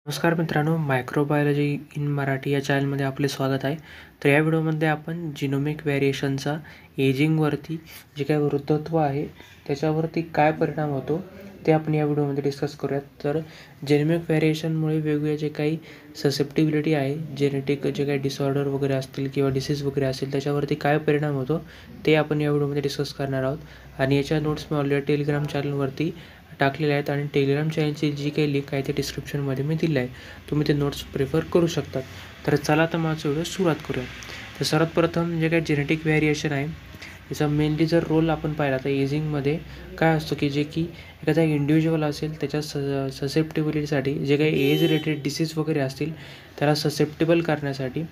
नमस्कार मित्रांनो, microbiology in Marathi या चॅनलमध्ये आपले स्वागत आहे. तर या व्हिडिओमध्ये आपण जिनोमिक व्हेरिएशनचा एजिंगवरती जे काही वृद्धत्व आहे त्याच्यावरती काय परिणाम होतो ते आपण या व्हिडिओमध्ये डिस्कस करूयात. तर जेनेमिक व्हेरिएशनमुळे वेगवेगळे जे काही ससेप्टिबिलिटी आहे, जेनेटिक जे काही डिसऑर्डर वगैरे असतील किंवा डिसीज वगैरे असेल त्याच्यावरती काय परिणाम होतो ते आपण या व्हिडिओमध्ये डिस्कस करणार आहोत. आणि याच्या नोट्स मी ऑलरेडी टेलिग्राम चॅनलवरती टाकलेले आहेत आणि टेलिग्राम चॅनलची जी काही लिंक आहे ते डिस्क्रिप्शनमध्ये मी दिलं आहे. तुम्ही ते नोट्स प्रिफर करू शकतात. तर चला तर माझा व्हिडिओ सुरुवात करूया. तर सर्वात प्रथम जे काही जेनेटिक व्हेरिएशन आहे याचा मेनली जर रोल आपण पाहिला तर एजिंगमध्ये काय असतो की जे की एखादा इंडिव्हिज्युअल असेल त्याच्या ससेप्टिबिलिटीसाठी जे काही एज रिलेटेड डिसीज वगैरे असतील त्याला ससेप्टेबल करण्यासाठी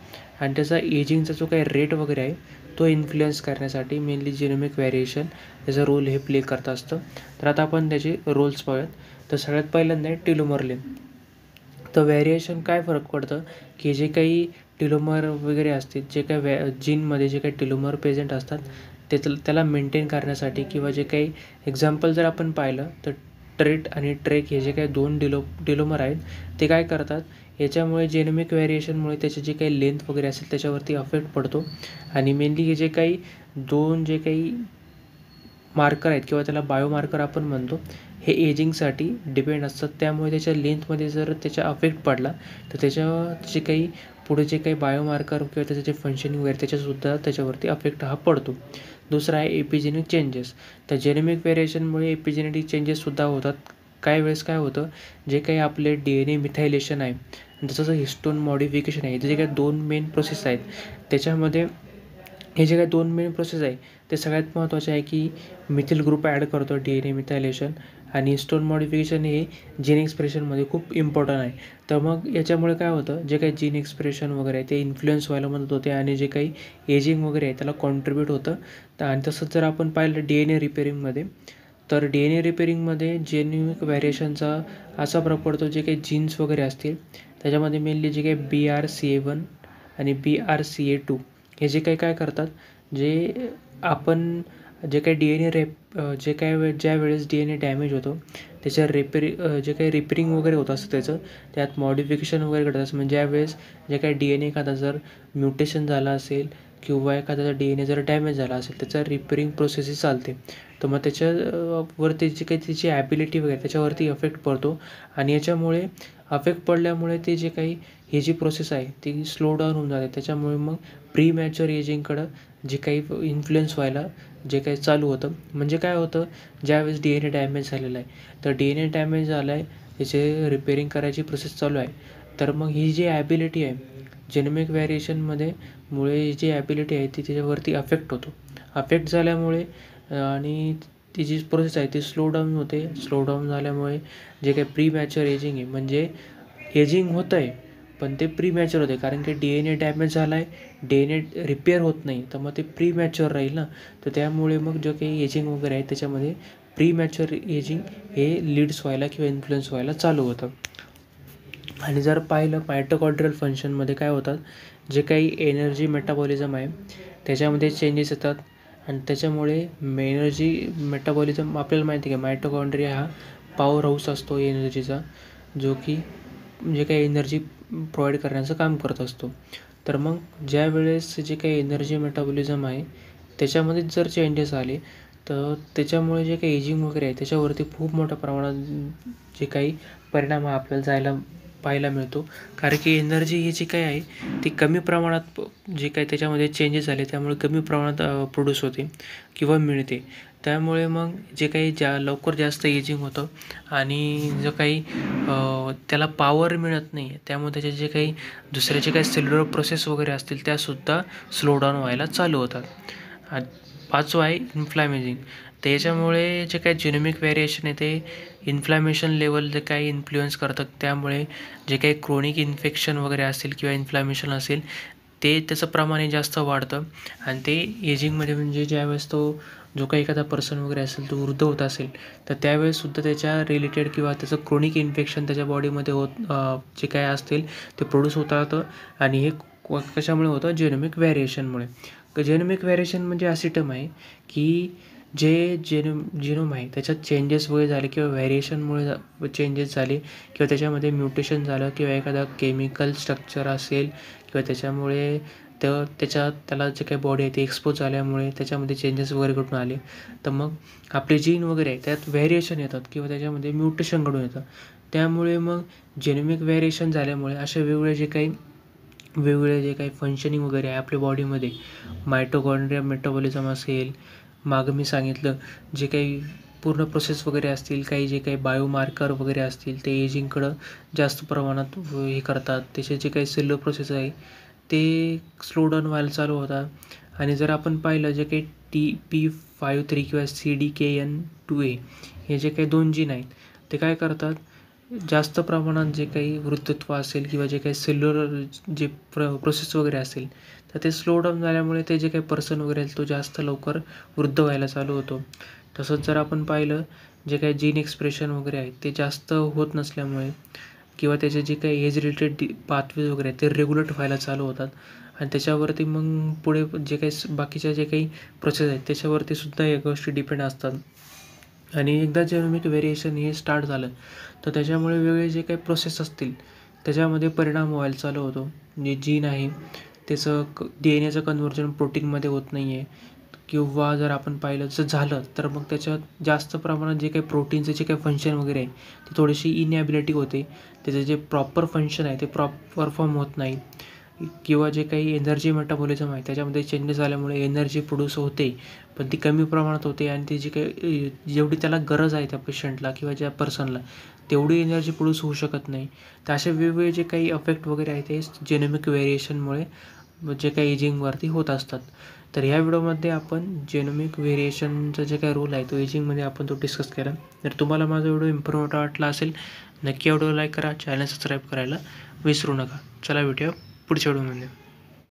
आणि त्याचा एजिंगचा जो काही रेट वगैरे आहे तो इन्फ्लुएन्स करण्यासाठी मेनली जेनेमिक व्हेरिएशन त्याचा रोल हे प्ले करत असतं. तर आता आपण त्याचे रोल्स पाहूयात. तर सगळ्यात पहिल्यांदा टेलोमर लेंथ. तर व्हेरिएशन काय फरक पडतं की जे काही टेलोमर वगैरे असतील, जे काही जीनमध्ये जे काही टेलोमर प्रेझेंट असतात त्याला मेंटेन करण्यासाठी किंवा जे काही एक्झाम्पल जर आपण पाहिलं तर ट्रेट आणि ट्रेक हे जे काही दोन टेलोमर आहेत ते काय करतात, याच्यामुळे जेनेमिक व्हेरिएशनमुळे त्याचे जे काही लेंथ वगैरे असेल त्याच्यावरती अफेक्ट पडतो. आणि मेनली हे जे काही जे काही मार्कर आहेत किंवा त्याला बायोमार्कर आपण म्हणतो हे एजिंगसाठी डिपेंड असतात. त्यामुळे त्याच्या लेंथमध्ये जर त्याचा अफेक्ट पडला तर त्याचे काही पुढे जे काही बायोमार्कर किंवा त्याचं जे फंक्शनिंग वगैरे त्याच्यासुद्धा त्याच्यावरती अफेक्ट हा पडतो. दुसरा आहे एपिजेनिक चेंजेस. तर जेनेमिक व्हेरिएशनमुळे एपिजेनेटिक चेंजेससुद्धा होतात. काही वेळेस काय होतं, जे काही आपले DNA मिथायलेशन आहे आणि तसंच हिस्टोन मॉडिफिकेशन आहे, जे काही दोन मेन प्रोसेस आहेत त्याच्यामध्ये हे जे काही दोन मेन प्रोसेस आहे ते सगळ्यात महत्त्वाचे आहे की मिथिल ग्रुप ॲड करतो DNA मिथायलेशन आणि हिस्टोन मॉडिफिकेशन हे जीन एक्सप्रेशनमध्ये खूप इम्पॉर्टंट आहे. तर मग याच्यामुळे काय होतं, जे काही जीन एक्सप्रेशन वगैरे आहे ते इन्फ्लुएन्स व्हायला मदत होते आणि जे काही एजिंग वगैरे आहे त्याला कॉन्ट्रीब्यूट होतं. आणि तसंच जर आपण पाहिलं DNA रिपेरिंगमध्ये, तर DNA रिपेरिंगमध्ये जेनेमिक व्हेरिएशनचा असा प्रभाव पडतो, जे काही जीन्स वगैरे असतील त्याच्यामध्ये मेनली जे काही BRCA1 आणि BRCA2 हे जे काही काय करतात, जे आपण जे काही जे काही ज्या वेळेस DNA डॅमेज होतो त्याच्या जे काही रिपेरिंग वगैरे होत असतं त्याचं त्यात मॉडिफिकेशन वगैरे करत असतं. म्हणजे ज्यावेळेस जे काही DNA एखादा जर म्युटेशन झाला असेल किंवा एखाद्याचा DNA जर डॅमेज झाला असेल त्याचा रिपेरिंग प्रोसेसही चालते. तर मग वरती जी काही त्याची ॲबिलिटी वगैरे त्याच्यावरती अफेक्ट पडतो आणि याच्यामुळे अफेक्ट पडल्यामुळे ते जे काही ही जी प्रोसेस आहे ती स्लो डाऊन होऊन जाते. त्याच्यामुळे मग प्री मॅच्युअर एजिंगकडं जे काही इन्फ्लुएन्स व्हायला जे काही चालू होतं. म्हणजे काय होतं, ज्यावेळेस DNA डॅमेज झालेला आहे तर DNA डॅमेज झाला आहे त्याचे रिपेरिंग करायची प्रोसेस चालू आहे. तर मग ही जी ॲबिलिटी आहे जेनेमिक व्हेरिएशनमध्ये मुळे जी ॲबिलिटी आहे ती त्याच्यावरती अफेक्ट होतो. अफेक्ट झाल्यामुळे आणि ती जी प्रोसेस आहे ती स्लो डाऊन होते. स्लो डाऊन झाल्यामुळे जे काही प्री मॅच्युअर एजिंग आहे, म्हणजे एजिंग होतं आहे पण ते प्री मॅच्युअर होते कारण की DNA डॅमेज झाला आहे, DNA रिपेअर होत नाही, तर मग ते प्री मॅच्युअर राहील ना. तर त्यामुळे मग जो काही एजिंग वगैरे आहे त्याच्यामध्ये प्री मॅच्युअर एजिंग हे लीड्स व्हायला किंवा इन्फ्लुएन्स व्हायला चालू होतं. आणि जर पाहिलं मायटोकॉन्ड्रियल फंक्शनमध्ये काय होतात, जे काही एनर्जी मेटाबॉलिझम आहे त्याच्यामध्ये चेंजेस येतात आणि त्याच्यामुळे एनर्जी मेटाबॉलिझम आपल्याला माहिती आहे की मायटोकॉन्ड्रिया हा पॉवर हाऊस असतो एनर्जीचा, जो की जे काही एनर्जी प्रोव्हाइड करण्याचं काम करत असतो. तर मग ज्या वेळेस जे काही एनर्जी मेटाबॉलिझम आहे त्याच्यामध्येच जर चेंजेस आले तर त्याच्यामुळे जे काही एजिंग वगैरे आहे त्याच्यावरती खूप मोठ्या प्रमाणात जे काही परिणाम हा आपल्याला पाहायला मिळतो. कारण की एनर्जी ही जी काही आहे ती कमी प्रमाणात जे काही त्याच्यामध्ये चेंजेस झाले त्यामुळे कमी प्रमाणात प्रोड्यूस होते किंवा मिळते. त्यामुळे मग जे काही लवकर जास्त एजिंग होतं आणि जो काही त्याला पॉवर मिळत नाही, त्यामुळे त्याचे जे काही दुसरे जे काही सेल्युलर प्रोसेस वगैरे असतील त्यासुद्धा स्लो डाऊन व्हायला चालू होतात. पाचवं आहे इन्फ्लॅमेजिंग. तर याच्यामुळे जे काही जेनेमिक व्हेरिएशन आहे ते इन्फ्लॅमेशन लेवल जे काही इन्फ्लुएन्स करतात. त्यामुळे जे काही क्रोनिक इन्फेक्शन वगैरे असेल किंवा इन्फ्लॅमेशन असेल ते त्याचं प्रमाण जास्त वाढतं आणि ते एजिंगमध्ये म्हणजे ज्यावेळेस जो काही एखादा पर्सन वगैरे असेल तो वृद्ध होत असेल तर त्यावेळेससुद्धा त्याच्या रिलेटेड किंवा त्याचं क्रोनिक इन्फेक्शन त्याच्या बॉडीमध्ये जे काय असतील ते प्रोड्यूस होत राहतं. आणि हे कशामुळे होतं, जेनेमिक व्हेरिएशनमुळे. जेनेमिक व्हेरिएशन म्हणजे अशी टर्म आहे की जे जिनोम आहे त्याच्यात चेंजेस वगैरे झाले किंवा व्हेरिएशनमुळे चेंजेस झाले किंवा त्याच्यामध्ये म्युटेशन झालं किंवा एखादा केमिकल स्ट्रक्चर असेल किंवा त्याच्यामुळे त्याला जे काही बॉडी आहे ते एक्सपोज झाल्यामुळे त्याच्यामध्ये चेंजेस वगैरे घडून आले, तर मग आपले जीन वगैरे आहे त्यात व्हेरिएशन येतात किंवा त्याच्यामध्ये म्युटेशन घडून येतं. त्यामुळे मग जेनेटिक व्हेरिएशन झाल्यामुळे असे वेगवेगळे जे काही फंक्शनिंग वगैरे आहे आपल्या बॉडीमध्ये, मायटोकॉन्ड्रिया मेटाबॉलिझम असेल, मागं मी सांगितलं जे काही पूर्ण प्रोसेस वगैरे असतील, काही जे काही बायोमार्कर वगैरे असतील ते एजिंगकडं जास्त प्रमाणात हे करतात. त्याचे जे काही सेल्युलर प्रोसेस आहे ते स्लो डाऊन व्हायला चालू होतात. आणि जर आपण पाहिलं जे काही TP53 किंवा CDKN2A हे जे काही 2 जीन आहेत ते काय करतात, जास्त प्रमाणात जे काही वृद्धत्व असेल किंवा जे काही सेल्युलर जे प्रोसेस वगैरे असेल तर ते स्लो डाऊन झाल्यामुळे ते जे काही पर्सन वगैरे आहे तो जास्त लवकर वृद्ध व्हायला चालू होतो. तसंच जर आपण पाहिलं जे काही जीन एक्सप्रेशन वगैरे आहे ते जास्त होत नसल्यामुळे किंवा त्याचे जे काही एज रिलेटेड पाथवेज वगैरे आहेत ते रेग्युलेट व्हायला चालू होतात आणि त्याच्यावरती मग पुढे जे काही बाकीच्या जे काही प्रोसेस आहेत त्याच्यावरती सुद्धा या गोष्टी डिपेंड असतात. आणि एकदा जेनेटिक व्हेरिएशन हे स्टार्ट झालं तर त्याच्यामुळे वेगवेगळे जे काही प्रोसेस असतील त्याच्यामध्ये परिणाम व्हायला चालू होतो. जे जीन आहे त्याचं DNAचं कन्व्हर्जन प्रोटीनमध्ये होत नाही आहे किंवा जर आपण पाहिलं जर झालं तर मग त्याच्यात जास्त प्रमाणात जे काही प्रोटीनचे जे काही फंक्शन वगैरे आहे ती थोडीशी इनॅबिलिटी होते. त्याचं जे प्रॉपर फंक्शन आहे ते परफॉर्म होत नाही किंवा जे काही एनर्जी मेटाबॉलिझम आहे त्याच्यामध्ये चेंजेस झाल्यामुळे एनर्जी प्रोड्यूस होते पण ती कमी प्रमाणात होते आणि ती जी काही जेवढी त्याला गरज आहे त्या पेशंटला किंवा ज्या पर्सनला तेवढी एनर्जी प्रोड्यूस होऊ शकत नाही. तर असे वेगवेगळे जे काही अफेक्ट वगैरे आहे ते जेनेटिक व्हेरिएशनमुळे जे काही एजिंगवरती होत असतात. तर ह्या व्हिडिओमध्ये आपण जेनेटिक व्हेरिएशनचा जे काही रोल आहे तो एजिंगमध्ये आपण तो डिस्कस केला. जर तुम्हाला माझा व्हिडिओ इम्पॉर्टंट वाटला असेल नक्की व्हिडिओ लाईक करा, चॅनल सबस्क्राईब करायला विसरू नका. चला भेटूया पुढच्या व्हिडिओमध्ये.